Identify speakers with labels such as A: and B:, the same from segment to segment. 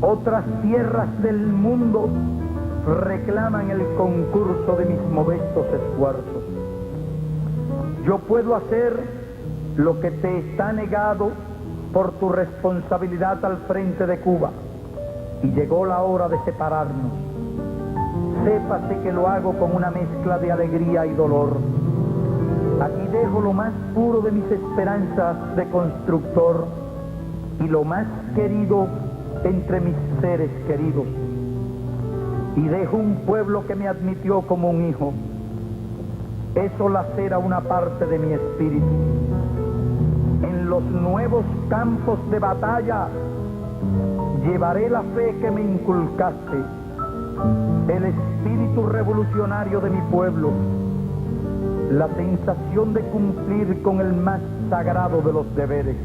A: Otras tierras del mundo reclaman el concurso de mis modestos esfuerzos. Yo puedo hacer lo que te está negado por tu responsabilidad al frente de Cuba. Y llegó la hora de separarnos. Sépase que lo hago con una mezcla de alegría y dolor. Aquí dejo lo más puro de mis esperanzas de constructor y lo más querido entre mis seres queridos. Y dejo un pueblo que me admitió como un hijo. Eso lacera una parte de mi espíritu. En los nuevos campos de batalla llevaré la fe que me inculcaste, el espíritu revolucionario de mi pueblo, la sensación de cumplir con el más sagrado de los deberes.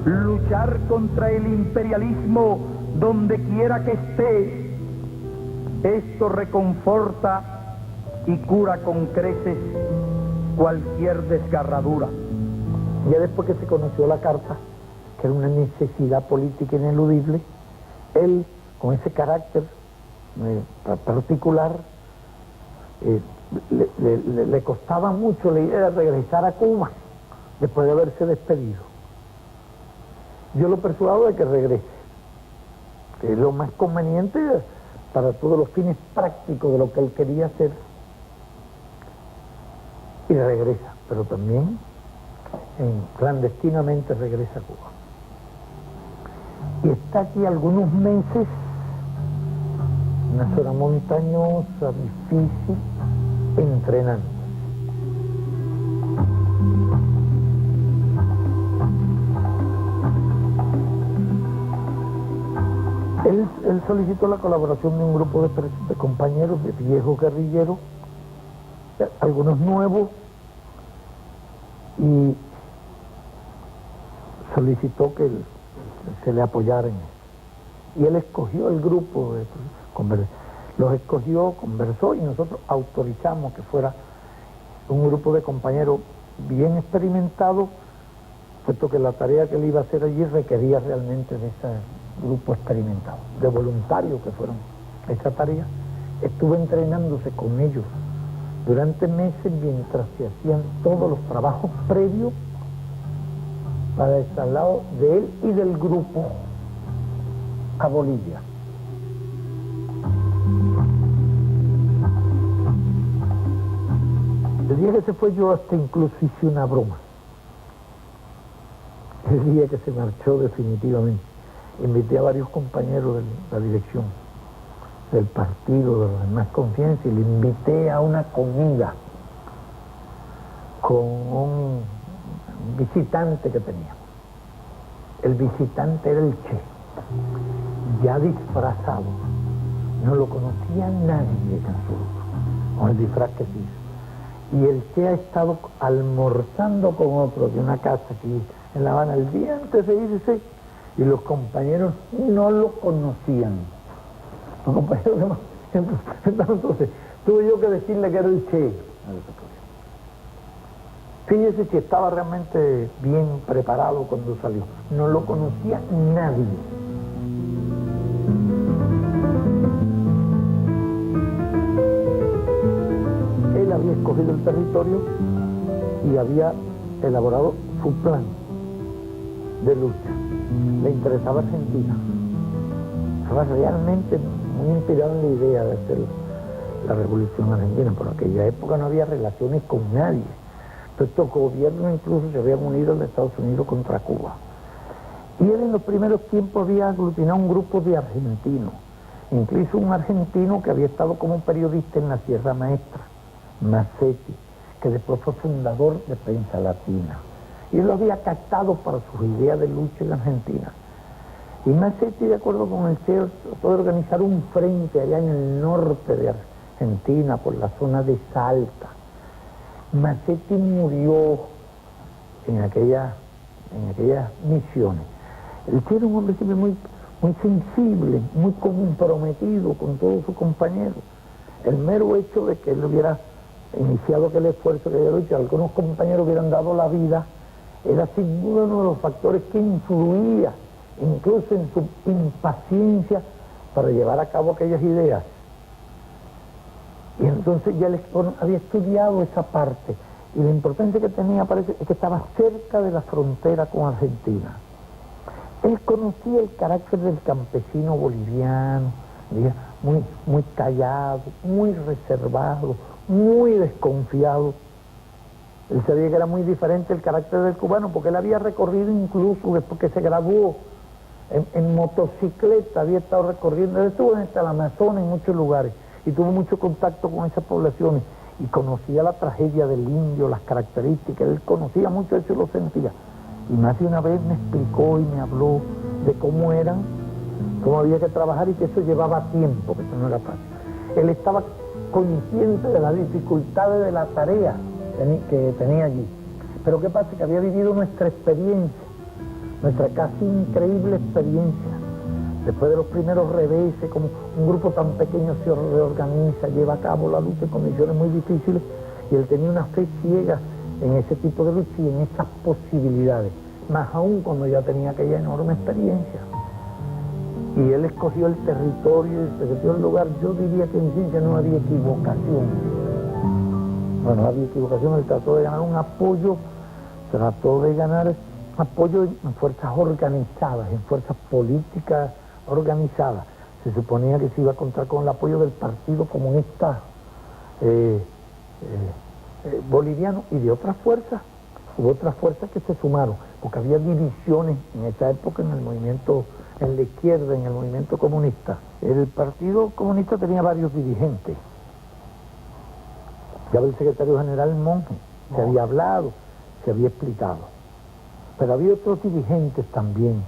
A: Luchar contra el imperialismo donde quiera que esté. Esto reconforta y cura con creces cualquier desgarradura. Ya después que se conoció la carta, que era una necesidad política ineludible, él, con ese carácter particular, le costaba mucho la idea de regresar a Cuba después de haberse despedido. Yo lo persuado de que regrese, que es lo más conveniente para todos los fines prácticos de lo que él quería hacer, y regresa, pero también clandestinamente regresa a Cuba. Y está aquí algunos meses, una zona montañosa, difícil, entrenando. Él solicitó la colaboración de un grupo de compañeros, de viejos guerrilleros, algunos nuevos, y solicitó que se le apoyara en eso. Y él escogió el grupo, los escogió, conversó, y nosotros autorizamos que fuera un grupo de compañeros bien experimentados, puesto que la tarea que él iba a hacer allí requería realmente de ese grupo experimentado, de voluntarios que fueron a esa tarea. Estuve entrenándose con ellos durante meses mientras se hacían todos los trabajos previos para el traslado de él y del grupo a Bolivia. El día que se fue, yo hasta incluso hice una broma. El día que se marchó definitivamente, invité a varios compañeros de la dirección del partido, de los de más confianza, y le invité a una comida con un visitante que teníamos. El visitante era el Che, ya disfrazado. No lo conocía nadie en absoluto, con el disfraz que se hizo. Y el Che ha estado almorzando con otro de una casa aquí en La Habana el día antes de irse, y los compañeros no lo conocían. Los compañeros entonces tuve yo que decirle que era el Che. Fíjese que estaba realmente bien preparado cuando salió. No lo conocía nadie. Él había escogido el territorio y había elaborado su plan de lucha. Le interesaba Argentina. Estaba realmente muy inspirado en la idea de hacer la revolución argentina. Por aquella época no había relaciones con nadie. Estos gobiernos incluso se habían unido en Estados Unidos contra Cuba. Y él en los primeros tiempos había aglutinado un grupo de argentinos, incluso un argentino que había estado como periodista en la Sierra Maestra, Massetti, que después fue fundador de Prensa Latina. Y él lo había captado para sus ideas de lucha en Argentina. Y Massetti, de acuerdo con el Che, trató de organizar un frente allá en el norte de Argentina, por la zona de Salta. Massetti murió en aquellas misiones. El Che era un hombre siempre muy
B: muy sensible, muy comprometido con todos sus compañeros. El mero hecho de que él hubiera iniciado aquel esfuerzo que había hecho, algunos compañeros hubieran dado la vida, era sin duda uno de los factores que influía incluso en su impaciencia para llevar a cabo aquellas ideas. Y entonces ya él había estudiado esa parte, y la importancia que tenía, parece, es que estaba cerca de la frontera con Argentina. Él conocía el carácter del campesino boliviano, muy callado, muy reservado, muy desconfiado. Él sabía que era muy diferente el carácter del cubano, porque él había recorrido, incluso después que se graduó en motocicleta, había estado recorriendo, él estuvo en el Amazonas, en muchos lugares, y tuvo mucho contacto con esas poblaciones, y conocía la tragedia del indio, las características, él conocía mucho eso y lo sentía. Y más de una vez me explicó y me habló de cómo eran, cómo había que trabajar y que eso llevaba tiempo, que eso no era fácil. Él estaba consciente de las dificultades de la tarea que tenía allí. Pero ¿qué pasa? Que había vivido nuestra experiencia, nuestra casi increíble experiencia. Después de los primeros reveses, como un grupo tan pequeño se reorganiza, lleva a cabo la lucha en condiciones muy difíciles, y él tenía una fe ciega en ese tipo de lucha y en esas posibilidades, más aún cuando ya tenía aquella enorme experiencia. Y él escogió el territorio y se metió el lugar. Yo diría que en ciencia no había equivocación. Bueno, había equivocación, él trató de ganar un apoyo, trató de ganar apoyo en fuerzas organizadas, en fuerzas políticas organizadas. Se suponía que se iba a contar con el apoyo del Partido Comunista boliviano y de otras fuerzas. Hubo otras fuerzas que se sumaron, porque había divisiones en esa época en el movimiento, en la izquierda, en el movimiento comunista. El Partido Comunista tenía varios dirigentes. Ya el secretario general Monge, se había hablado, se había explicado. Pero había otros dirigentes también.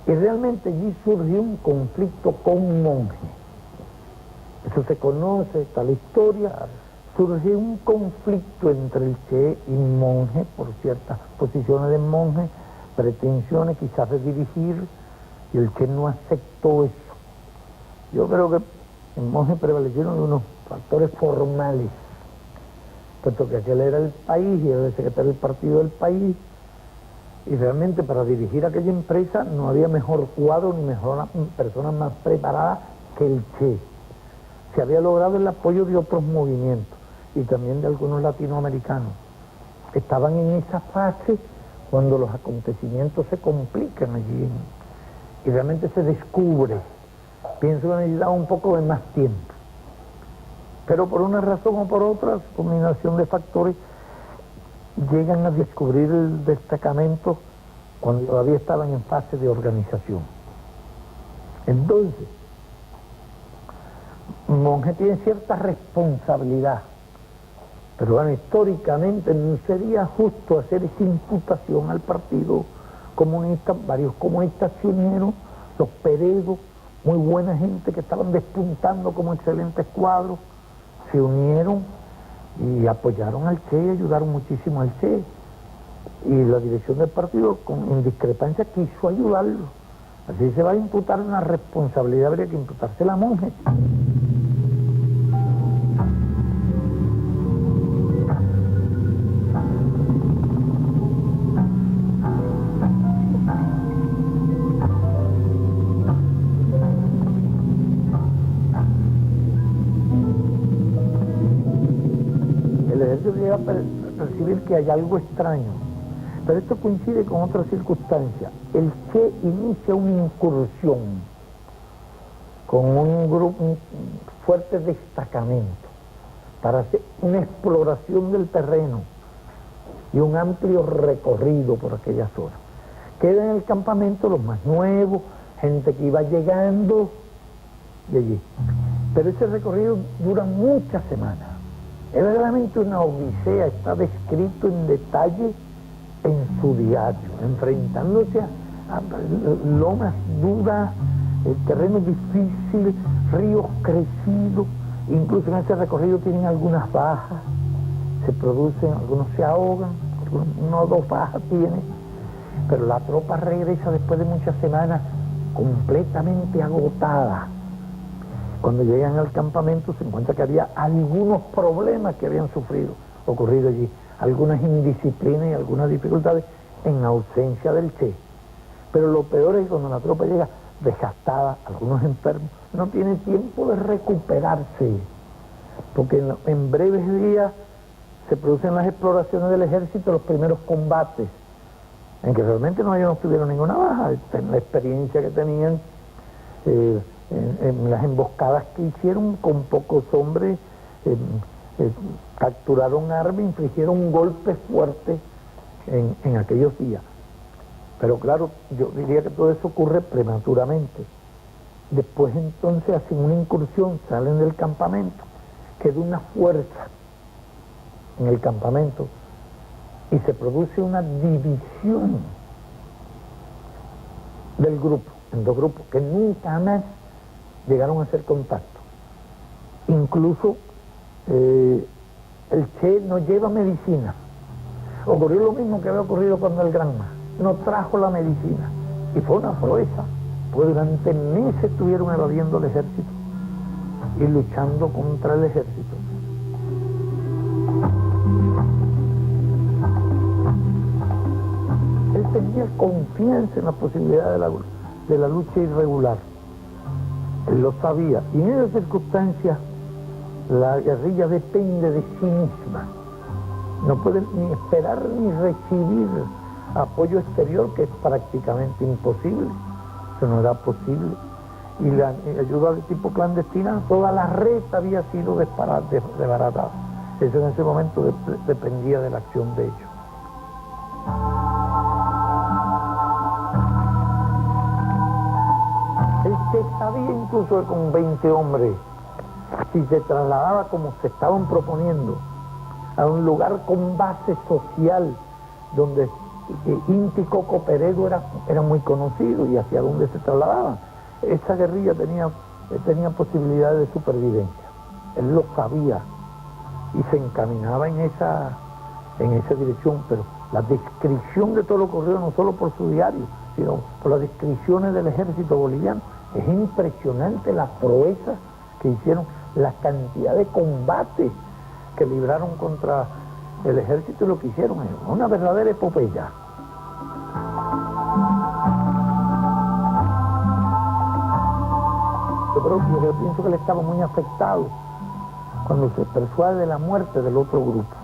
B: Y realmente allí surgió un conflicto con Monge. Eso se conoce, está la historia. Surgió un conflicto entre el Che y Monge por ciertas posiciones de Monge, pretensiones quizás de dirigir, y el Che no aceptó eso. Yo creo que en Monge prevalecieron unos factores formales, puesto que aquel era el país y era el secretario del partido del país, y realmente para dirigir aquella empresa no había mejor cuadro ni mejor persona más preparada que el Che. Se había logrado el apoyo de otros movimientos y también de algunos latinoamericanos. Estaban en esa fase cuando los acontecimientos se complican allí y realmente se descubre. Pienso que necesitaba un poco de más tiempo. Pero por una razón o por otra, combinación de factores, llegan a descubrir el destacamento cuando todavía estaban en fase de organización. Entonces, Monge tiene cierta responsabilidad, pero bueno, históricamente no sería justo hacer esa imputación al Partido Comunista. Varios comunistas se unieron, los Peredo, muy buena gente que estaban despuntando como excelentes cuadros, se unieron y apoyaron al Che y ayudaron muchísimo al Che. Y la dirección del partido, en discrepancia, quiso ayudarlo. Así se va a imputar una responsabilidad, habría que imputársela a Monge. El ejército llega a percibir que hay algo extraño, pero esto coincide con otra circunstancia. El Che inicia una incursión con un grupo, un fuerte destacamento, para hacer una exploración del terreno y un amplio recorrido por aquella zona. Quedan en el campamento los más nuevos, gente que iba llegando de allí. Pero ese recorrido dura muchas semanas. Es realmente una odisea, está descrito en detalle en su diario, enfrentándose a lomas duras, el terreno difícil, ríos crecidos. Incluso en ese recorrido tienen algunas bajas, se producen, algunos se ahogan, una o dos bajas tienen, pero la tropa regresa después de muchas semanas completamente agotada. Cuando llegan al campamento se encuentra que había algunos problemas que habían ocurrido allí, algunas indisciplinas y algunas dificultades en ausencia del Che. Pero lo peor es que cuando la tropa llega desgastada, algunos enfermos, no tiene tiempo de recuperarse, porque en breves días se producen las exploraciones del ejército, los primeros combates, en que realmente no tuvieron ninguna baja, en la experiencia que tenían, en las emboscadas que hicieron con pocos hombres, capturaron armas, infligieron un golpe fuerte en aquellos días. Pero claro, yo diría que todo eso ocurre prematuramente. Después entonces hacen una incursión, salen del campamento, queda una fuerza en el campamento y se produce una división del grupo, en dos grupos, que nunca más llegaron a hacer contacto. Incluso el Che no lleva medicina. Ocurrió lo mismo que había ocurrido cuando el Granma no trajo la medicina, y fue una proeza, pues durante meses estuvieron evadiendo el ejército y luchando contra el ejército. Él tenía confianza en la posibilidad de la lucha irregular, él lo sabía, y en esas circunstancias la guerrilla depende de sí misma, no puede ni esperar ni recibir apoyo exterior, que es prácticamente imposible, eso no era posible. Y la ayuda de tipo clandestina, toda la red había sido desbaratada. Eso en ese momento dependía de la acción de ellos. El Che sabía incluso que con 20 hombres, si se trasladaba como se estaban proponiendo, a un lugar con base social, donde Inti Coco Peredo era muy conocido y hacia donde se trasladaban, esa guerrilla tenía posibilidades de supervivencia. Él lo sabía y se encaminaba en esa dirección, pero la descripción de todo lo ocurrido, no solo por su diario, sino por las descripciones del ejército boliviano, es impresionante la proeza que hicieron, la cantidad de combates que libraron contra el ejército y lo que hicieron es una verdadera epopeya. Yo pienso que él estaba muy afectado cuando se persuade de la muerte del otro grupo.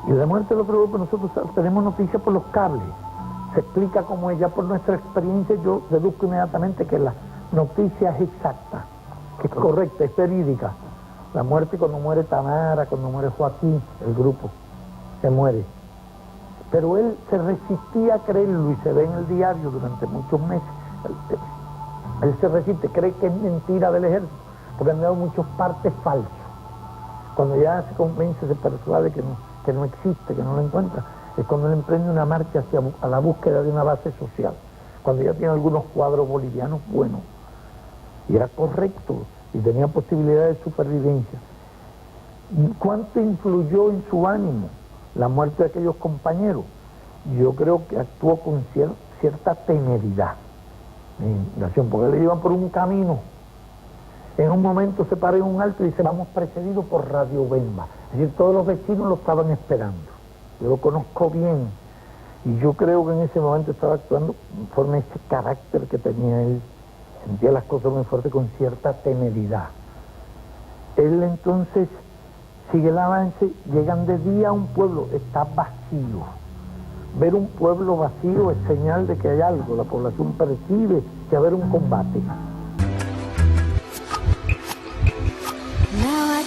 B: Y de la muerte del otro grupo nosotros tenemos noticias por los cables. Se explica cómo ella, por nuestra experiencia, yo deduzco inmediatamente que la noticia es exacta, que es correcta, es verídica. La muerte, cuando muere Tamara, cuando muere Joaquín, el grupo se muere. Pero él se resistía a creerlo y se ve en el diario durante muchos meses. Él se resiste, cree que es mentira del ejército, porque han dado muchos partes falsos. Cuando ya se convence, se persuade que no existe, que no lo encuentra, es cuando él emprende una marcha a la búsqueda de una base social, cuando ya tiene algunos cuadros bolivianos buenos. Y era correcto, y tenía posibilidades de supervivencia. ¿Cuánto influyó en su ánimo la muerte de aquellos compañeros? Yo creo que actuó con cierta temeridad, porque le iban por un camino. En un momento se paró en un alto y dice: vamos precedidos por Radio Bemba. Es decir, todos los vecinos lo estaban esperando. Yo lo conozco bien y yo creo que en ese momento estaba actuando conforme a ese carácter que tenía él. Sentía las cosas muy fuerte, con cierta temeridad. Él entonces sigue el avance, llegan de día a un pueblo, está vacío. Ver un pueblo vacío es señal de que hay algo, la población percibe que va a haber un combate.
C: Now I